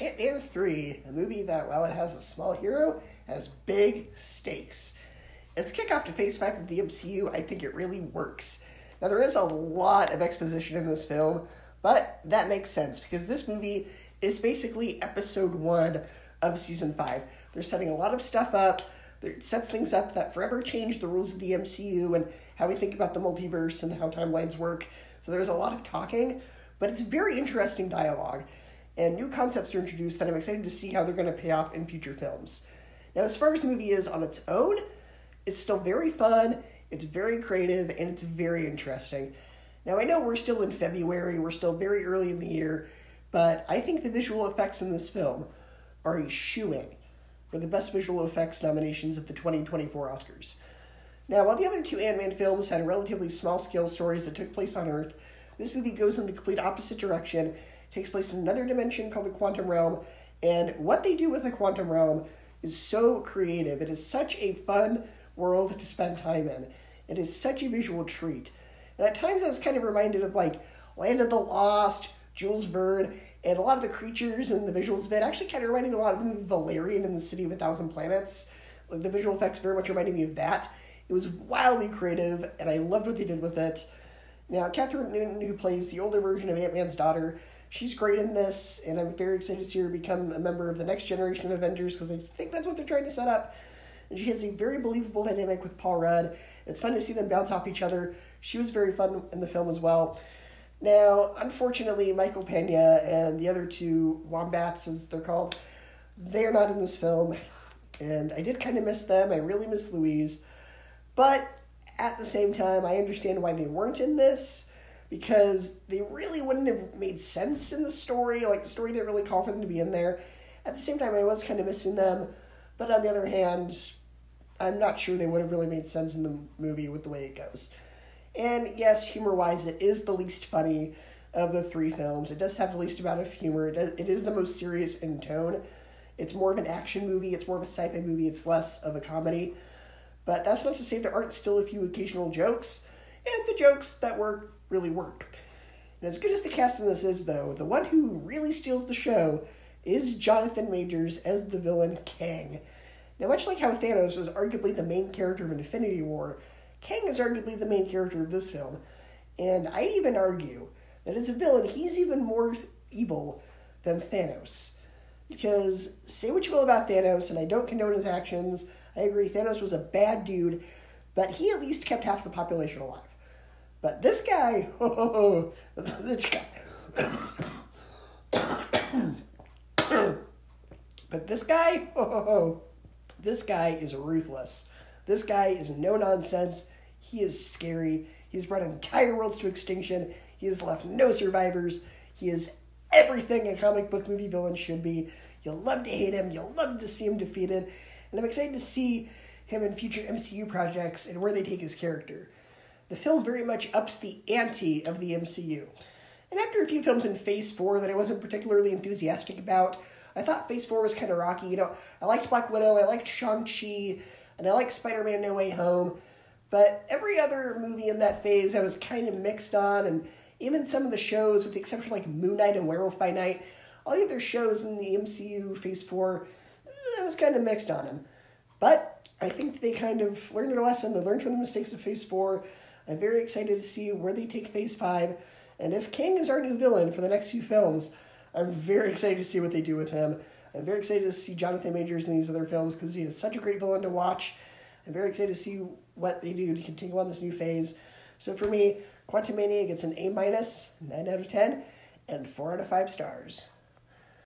Ant-Man 3, a movie that, while it has a small hero, has big stakes. As the kickoff to Phase 5 of the MCU, I think it really works. Now, there is a lot of exposition in this film, but that makes sense, because this movie is basically Episode 1 of Season 5. They're setting a lot of stuff up. It sets things up that forever change the rules of the MCU and how we think about the multiverse and how timelines work. So there's a lot of talking, but it's very interesting dialogue. And new concepts are introduced that I'm excited to see how they're going to pay off in future films. Now, as far as the movie is on its own, it's still very fun, it's very creative, and it's very interesting. Now, I know we're still in February, we're still very early in the year, but I think the visual effects in this film are a shoo-in for the Best Visual Effects nominations at the 2024 Oscars. Now, while the other two Ant-Man films had relatively small-scale stories that took place on Earth, this movie goes in the complete opposite direction, takes place in another dimension called the Quantum Realm, and what they do with the Quantum Realm is so creative. It is such a fun world to spend time in. It is such a visual treat. And at times I was kind of reminded of, like, Land of the Lost, Jules Verne, and a lot of the creatures and the visuals of it actually kind of reminded me a lot of the movie Valerian in the City of a Thousand Planets. Like, the visual effects very much reminded me of that. It was wildly creative, and I loved what they did with it. Now, Catherine Newton, who plays the older version of Ant-Man's daughter, she's great in this, and I'm very excited to see her become a member of the next generation of Avengers, because I think that's what they're trying to set up. And she has a very believable dynamic with Paul Rudd. It's fun to see them bounce off each other. She was very fun in the film as well. Now, unfortunately, Michael Pena and the other two Wombats, as they're called, they're not in this film. And I did kind of miss them. I really miss Louise. But at the same time, I understand why they weren't in this, because they really wouldn't have made sense in the story. Like, the story didn't really call for them to be in there. At the same time, I was kind of missing them. But on the other hand, I'm not sure they would have really made sense in the movie with the way it goes. And yes, humor-wise, it is the least funny of the three films. It does have the least amount of humor. It is the most serious in tone. It's more of an action movie. It's more of a sci-fi movie. It's less of a comedy. But that's not to say there aren't still a few occasional jokes. And the jokes that work really work. And as good as the cast in this is, though, the one who really steals the show is Jonathan Majors as the villain Kang. Now, much like how Thanos was arguably the main character of Infinity War, Kang is arguably the main character of this film. And I'd even argue that as a villain, he's even more evil than Thanos. Because, say what you will about Thanos, and I don't condone his actions, I agree Thanos was a bad dude, but he at least kept half the population alive. But this guy, this guy, but this guy, this guy is ruthless. This guy is no nonsense. He is scary. He has brought entire worlds to extinction. He has left no survivors. He is everything a comic book movie villain should be. You'll love to hate him. You'll love to see him defeated. And I'm excited to see him in future MCU projects and where they take his character. The film very much ups the ante of the MCU. And after a few films in Phase 4 that I wasn't particularly enthusiastic about, I thought Phase 4 was kind of rocky. You know, I liked Black Widow, I liked Shang-Chi, and I liked Spider-Man No Way Home. But every other movie in that phase I was kind of mixed on, and even some of the shows, with the exception of like Moon Knight and Werewolf by Night, all the other shows in the MCU Phase 4, I was kind of mixed on them. But I think they kind of learned their lesson. They learned from the mistakes of Phase 4. I'm very excited to see where they take Phase 5. And if Kang is our new villain for the next few films, I'm very excited to see what they do with him. I'm very excited to see Jonathan Majors in these other films because he is such a great villain to watch. I'm very excited to see what they do to continue on this new phase. So for me, Quantumania gets an A-, 9 out of 10, and 4 out of 5 stars.